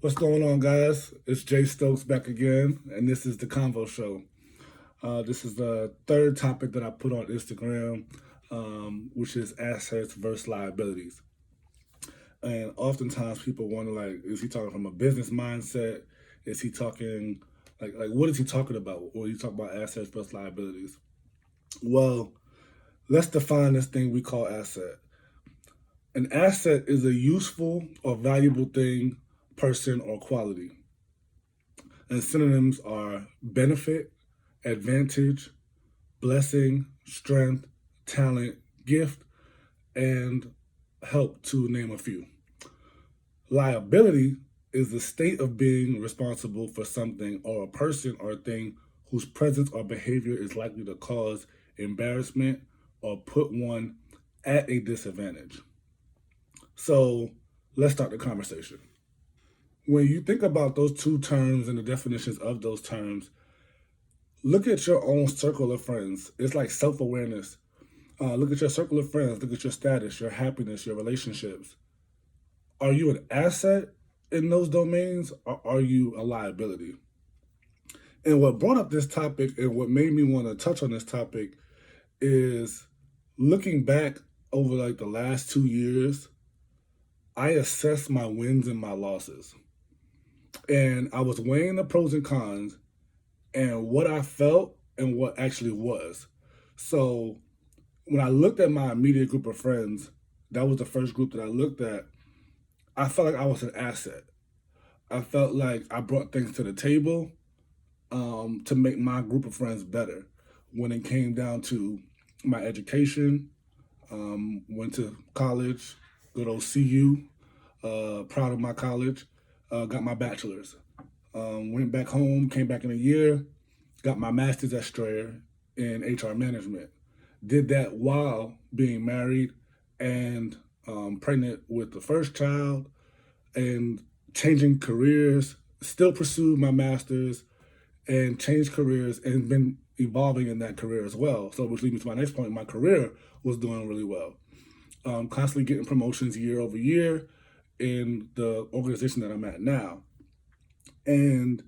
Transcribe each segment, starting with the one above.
What's going on, guys? It's Jay Stokes back again, and this is the Convo Show. This is the third topic that I put on Instagram, which is assets versus liabilities. And oftentimes people wonder, like, is he talking from a business mindset? Is he talking, what is he talking about? Or you talk about assets versus liabilities? Well, let's define this thing we call asset. An asset is a useful or valuable thing, person, or quality. And synonyms are benefit, advantage, blessing, strength, talent, gift, and help, to name a few. Liability is the state of being responsible for something or a person or a thing whose presence or behavior is likely to cause embarrassment or put one at a disadvantage. So let's start the conversation. When you think about those two terms and the definitions of those terms, look at your own circle of friends. It's like self-awareness. Look at your circle of friends. Look at your status, your happiness, your relationships. Are you an asset in those domains, or are you a liability? And what brought up this topic and what made me want to touch on this topic is looking back over like the last 2 years, I assessed my wins and my losses. And I was weighing the pros and cons and what I felt and what actually was. So when I looked at my immediate group of friends, that was the first group that I looked at. I felt like I was an asset. I felt like I brought things to the table to make my group of friends better. When it came down to my education, went to college, good old CU, proud of my college, got my bachelor's. Went back home, came back in a year, got my master's at Strayer in HR management. Did that while being married and pregnant with the first child and changing careers, still pursued my master's and changed careers and been evolving in that career as well. So which leads me to my next point, my career was doing really well. Constantly getting promotions year over year in the organization that I'm at now. And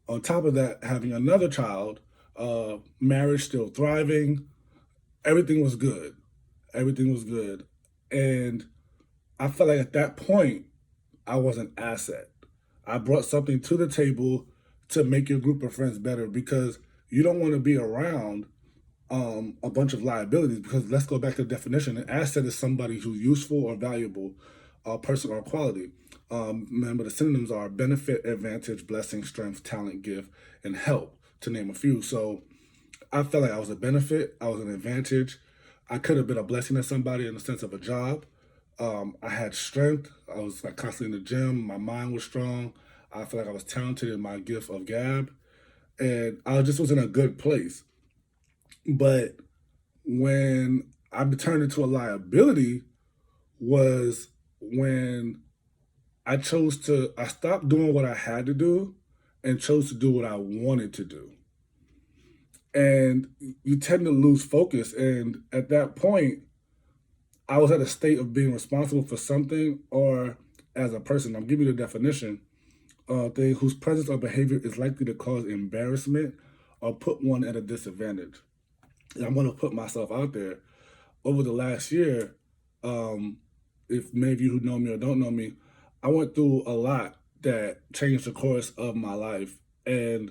on top of that, having another child, marriage still thriving, everything was good. Everything was good. And I felt like at that point, I was an asset. I brought something to the table to make your group of friends better because you don't want to be around a bunch of liabilities, because let's go back to the definition. An asset is somebody who's useful or valuable, person or quality. Remember, the synonyms are benefit, advantage, blessing, strength, talent, gift, and help, to name a few. So I felt like I was a benefit, I was an advantage. I could have been a blessing to somebody in the sense of a job. I had strength. I was like constantly in the gym. My mind was strong. I feel like I was talented in my gift of gab, and I just was in a good place. But when I turned into a liability was when I stopped doing what I had to do and chose to do what I wanted to do. And you tend to lose focus. And at that point, I was at a state of being responsible for something, or as a person, I'm giving you the definition, thing whose presence or behavior is likely to cause embarrassment or put one at a disadvantage. And I'm going to put myself out there. Over the last year, if many of you who know me or don't know me, I went through a lot that changed the course of my life. And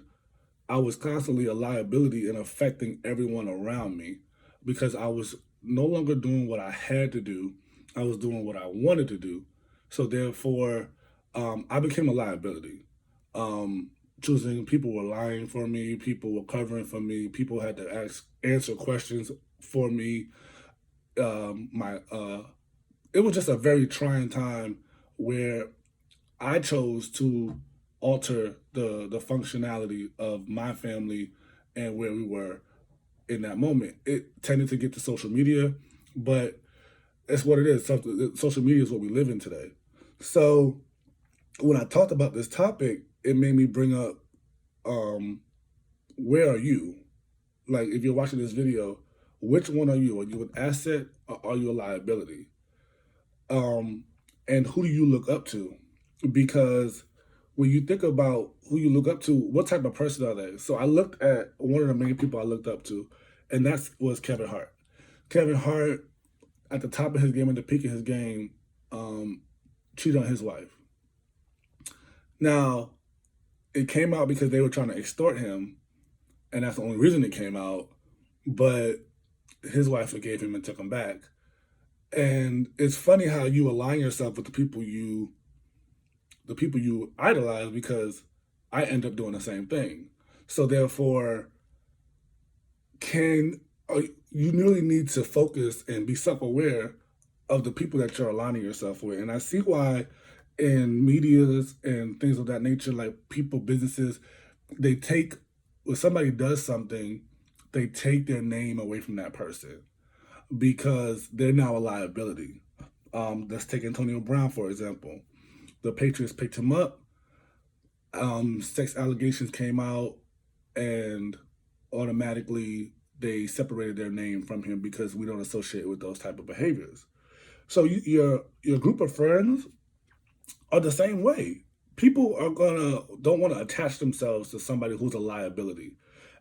I was constantly a liability in affecting everyone around me because I was no longer doing what I had to do. I was doing what I wanted to do. So therefore, I became a liability. Choosing people were lying for me, people were covering for me, people had to answer questions for me. My It was just a very trying time where I chose to alter the functionality of my family and where we were in that moment. It tended to get to social media, but it's what it is. Social media is what we live in today. So when I talked about this topic, it made me bring up, where are you? Like, if you're watching this video, which one are you? Are you an asset or are you a liability? Um, and who do you look up to? Because when you think about who you look up to, what type of person are they? So I looked at one of the main people I looked up to, and that was Kevin Hart. Kevin Hart, at the top of his game, at the peak of his game, um, cheated on his wife. Now, it came out because they were trying to extort him, and that's the only reason it came out. But his wife forgave him and took him back. And it's funny how you align yourself with the people you idolize, because I end up doing the same thing. So therefore, can you really need to focus and be self-aware of the people that you're aligning yourself with. And I see why in medias and things of that nature, like people, businesses, they take, when somebody does something, they take their name away from that person because they're now a liability. Let's take Antonio Brown, for example. The Patriots picked him up. Sex allegations came out, and automatically they separated their name from him because we don't associate with those type of behaviors. So your group of friends are the same way. People are gonna don't want to attach themselves to somebody who's a liability.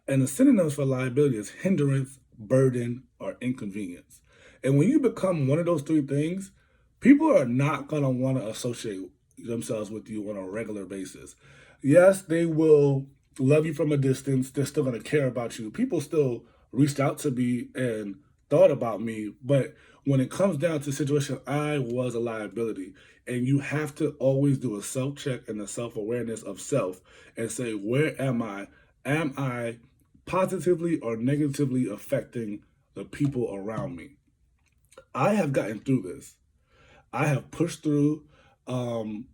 And the synonyms for liability is hindrance, burden, or inconvenience. And when you become one of those three things, people are not gonna want to associate themselves with you on a regular basis. Yes, they will love you from a distance. They're still gonna care about you. People still reached out to me and thought about me, but when it comes down to the situation, I was a liability. And you have to always do a self check and a self awareness of self and say, where am I? Am I positively or negatively affecting the people around me? I have gotten through this. I have pushed through, and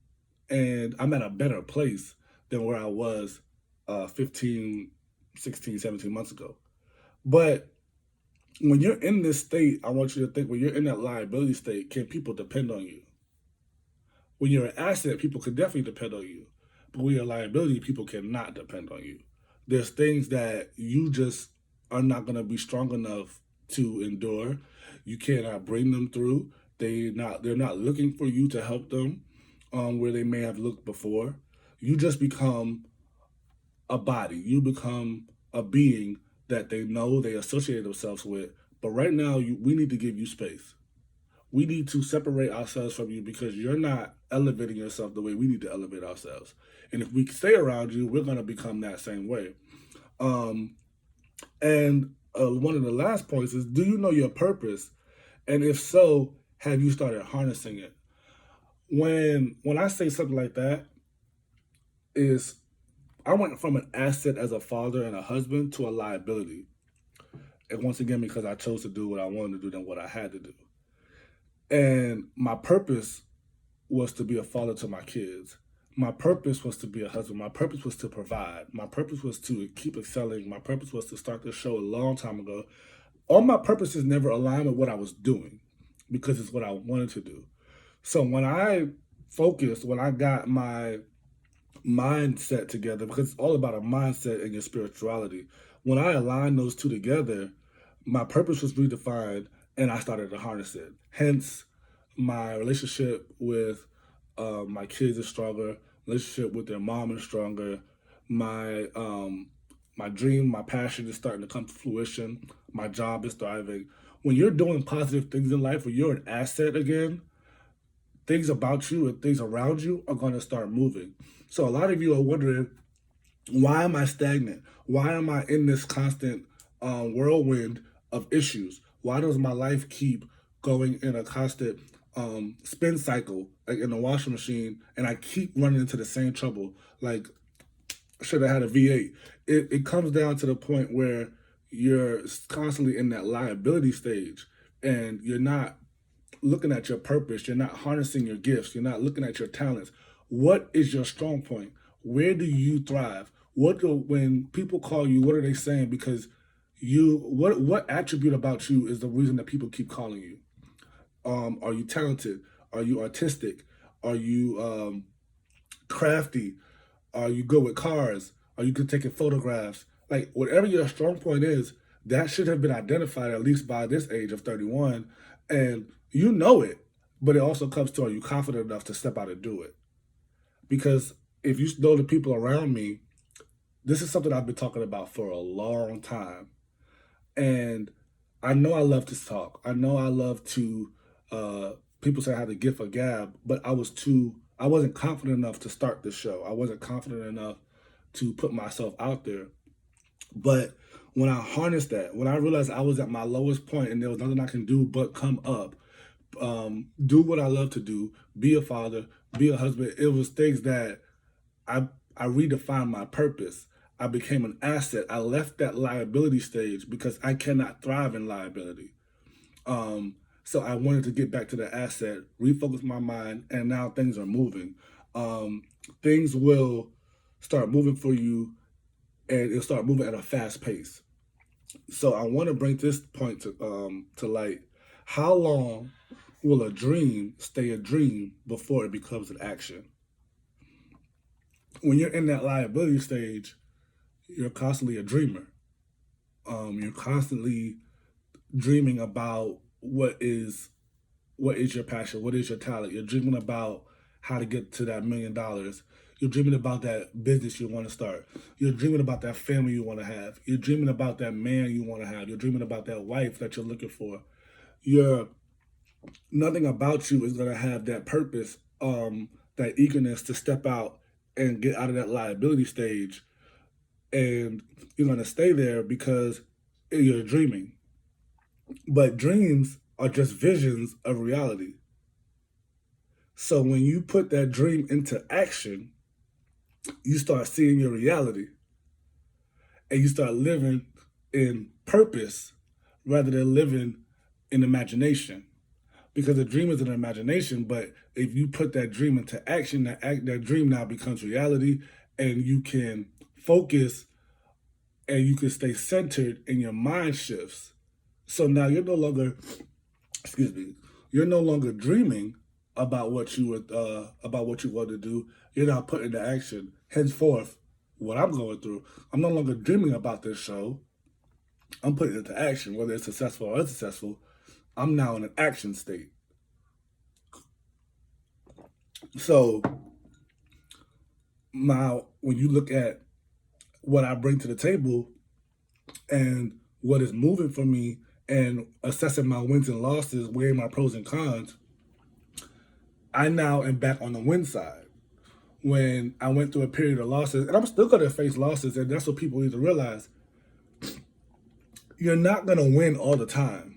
I'm at a better place than where I was 15, 16, 17 months ago. But when you're in this state, I want you to think, when you're in that liability state, can people depend on you? When you're an asset, people can definitely depend on you. But when you're a liability, people cannot depend on you. There's things that you just are not going to be strong enough to endure. You cannot bring them through. They're not looking for you to help them where they may have looked before. You just become a body. You become a being that they know they associate themselves with. But right now, we need to give you space. We need to separate ourselves from you because you're not elevating yourself the way we need to elevate ourselves. And if we stay around you, we're going to become that same way. Um, and one of the last points is, do you know your purpose? And if so, have you started harnessing it? When I say something like that, is I went from an asset as a father and a husband to a liability. And once again, because I chose to do what I wanted to do than what I had to do. And my purpose was to be a father to my kids. My purpose was to be a husband. My purpose was to provide. My purpose was to keep excelling. My purpose was to start this show a long time ago. All my purposes never aligned with what I was doing because it's what I wanted to do. So when I focused, when I got my mindset together, because it's all about a mindset and your spirituality, when I aligned those two together, my purpose was redefined and I started to harness it. Hence, my relationship with my kids is stronger. Relationship with their mom is stronger. My my dream, my passion is starting to come to fruition. My job is thriving. When you're doing positive things in life, when you're an asset again, things about you and things around you are going to start moving. So a lot of you are wondering, why am I stagnant? Why am I in this constant whirlwind of issues? Why does my life keep going in a constant spin cycle, like in a washing machine, and I keep running into the same trouble? Like, should have had a V8. It comes down to the point where you're constantly in that liability stage, and you're not looking at your purpose. You're not harnessing your gifts. You're not looking at your talents. What is your strong point? Where do you thrive? When people call you, what are they saying? Because what attribute about you is the reason that people keep calling you? Are you talented? Are you artistic? Are you crafty? Are you good with cars? Are you good taking photographs? Like, whatever your strong point is, that should have been identified at least by this age of 31. And you know it, but it also comes to, are you confident enough to step out and do it? Because if you know the people around me, this is something I've been talking about for a long time. And I know I love to talk. I know I love to, uh, people say I had a gift of gab, but I wasn't confident enough to start the show. I wasn't confident enough to put myself out there. But when I harnessed that, when I realized I was at my lowest point and there was nothing I can do but come up, do what I love to do, be a father, be a husband, it was things that I I redefined my purpose. I became an asset. I left that liability stage because I cannot thrive in liability. Um, so I wanted to get back to the asset, refocus my mind, and now things are moving. Um, Things will start moving for you, and it'll start moving at a fast pace. So I want to bring this point to light. How long will a dream stay a dream before it becomes an action? When you're in that liability stage, you're constantly a dreamer. You're constantly dreaming about what is your passion, what is your talent. You're dreaming about how to get to that $1 million. You're dreaming about that business you want to start. You're dreaming about that family you want to have. You're dreaming about that man you want to have. You're dreaming about that wife that you're looking for. You're Nothing about you is gonna have that purpose, that eagerness to step out and get out of that liability stage, and you're gonna stay there because you're dreaming. But dreams are just visions of reality. So when you put that dream into action, you start seeing your reality and you start living in purpose rather than living in imagination. Because a dream is an imagination, but if you put that dream into action, that dream now becomes reality, and you can focus and you can stay centered, and your mind shifts. So now you're no longer, excuse me, you're no longer dreaming about what you want to do. You're now putting into action. Henceforth, what I'm going through, I'm no longer dreaming about this show. I'm putting it into action, whether it's successful or unsuccessful. I'm now in an action state. So now, when you look at what I bring to the table and what is moving for me and assessing my wins and losses, weighing my pros and cons, I now am back on the win side. When I went through a period of losses, and I'm still going to face losses, and that's what people need to realize. You're not going to win all the time.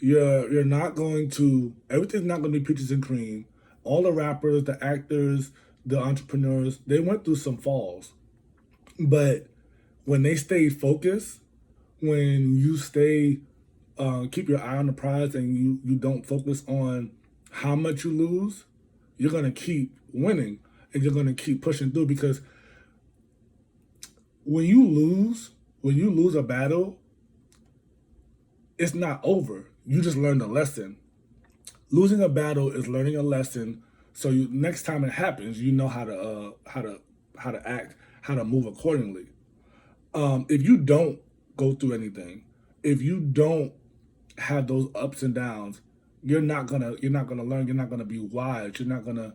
You're not going to, everything's not going to be peaches and cream. All the rappers, the actors, the entrepreneurs, they went through some falls. But when they stayed focused, when you stay, keep your eye on the prize and you don't focus on how much you lose, you're going to keep winning and you're going to keep pushing through, because when you lose a battle, it's not over. You just learned a lesson. Losing a battle is learning a lesson, so next time it happens, you know how to act, how to move accordingly. If you don't go through anything, if you don't have those ups and downs, you're not gonna learn. You're not gonna be wise. You're not gonna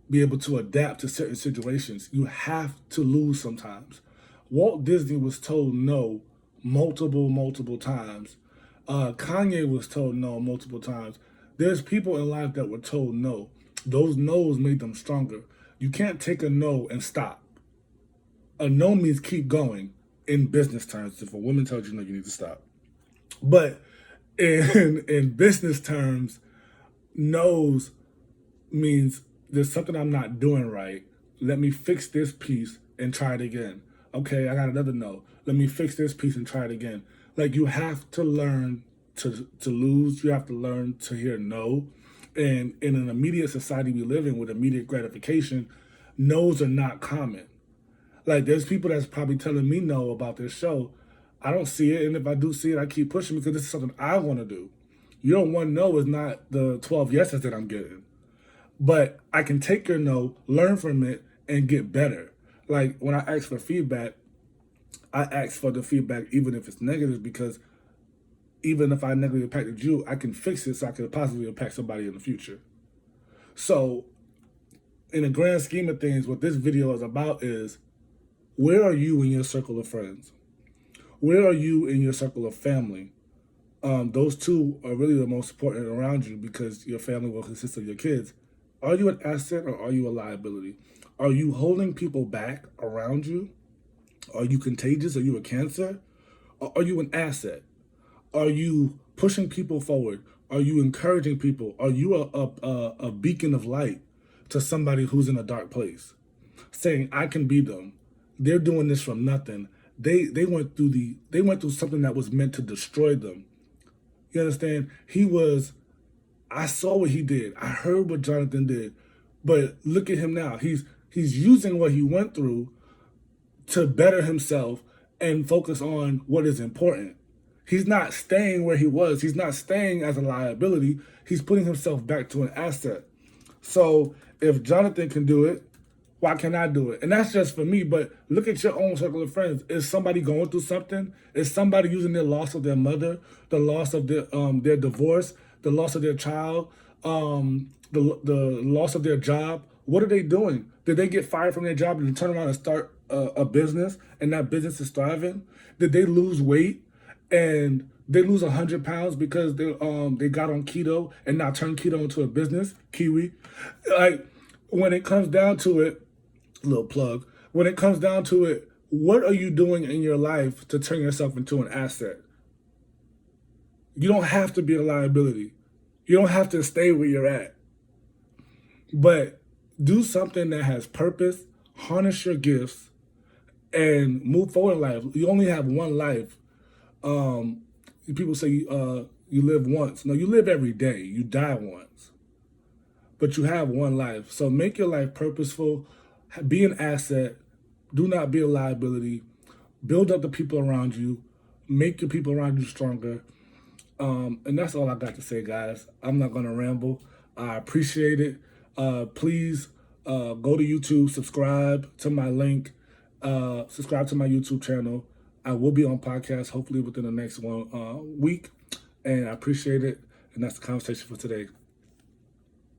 be able to adapt to certain situations. You have to lose sometimes. Walt Disney was told no multiple times. Kanye was told no multiple times. There's people in life that were told no. Those no's made them stronger. You can't take a no and stop. A no means keep going in business terms. If a woman tells you no, you need to stop. But in business terms, no's means there's something I'm not doing right. Let me fix this piece and try it again. Okay, I got another no. Let me fix this piece and try it again. Like, you have to learn to lose. You have to learn to hear no. And in an immediate society we live in with immediate gratification, no's are not common. Like, there's people that's probably telling me no about this show. I don't see it, and if I do see it, I keep pushing because this is something I want to do. Your one no is not the 12 yeses that I'm getting. But I can take your no, learn from it, and get better. Like, when I ask for feedback, I ask for the feedback even if it's negative, because even if I negatively impacted you, I can fix it so I can possibly impact somebody in the future. So in the grand scheme of things, what this video is about is, where are you in your circle of friends? Where are you in your circle of family? Those two are really the most important around you, because your family will consist of your kids. Are you an asset or are you a liability? Are you holding people back around you? Are you contagious? Are you a cancer? Or are you an asset? Are you pushing people forward? Are you encouraging people? Are you a beacon of light to somebody who's in a dark place, saying, I can be them? They're doing this from nothing. They went through something that was meant to destroy them. You understand? I saw what he did. I heard what Jonathan did. But look at him now. He's using what he went through to better himself and focus on what is important. He's not staying where he was. He's not staying as a liability. He's putting himself back to an asset. So if Jonathan can do it, why can't I do it? And that's just for me, but look at your own circle of friends. Is somebody going through something? Is somebody using their loss of their mother, the loss of their divorce, the loss of their child, the loss of their job? What are they doing? Did they get fired from their job and turn around and start a business, and that business is thriving? Did they lose weight and they lose 100 pounds because they got on keto and now turn keto into a business? Kiwi. Like, when it comes down to it, little plug, when it comes down to it, what are you doing in your life to turn yourself into an asset? You don't have to be a liability. You don't have to stay where you're at. But do something that has purpose, harness your gifts, and move forward in life. You only have one life. People say you live once. No, you live every day. You die once. But you have one life. So make your life purposeful. Be an asset. Do not be a liability. Build up the people around you. Make your people around you stronger. And that's all I got to say, guys. I'm not going to ramble. I appreciate it. Please go to YouTube, subscribe to my link, subscribe to my YouTube channel. I will be on podcast hopefully within the next week. And I appreciate it. And that's the conversation for today.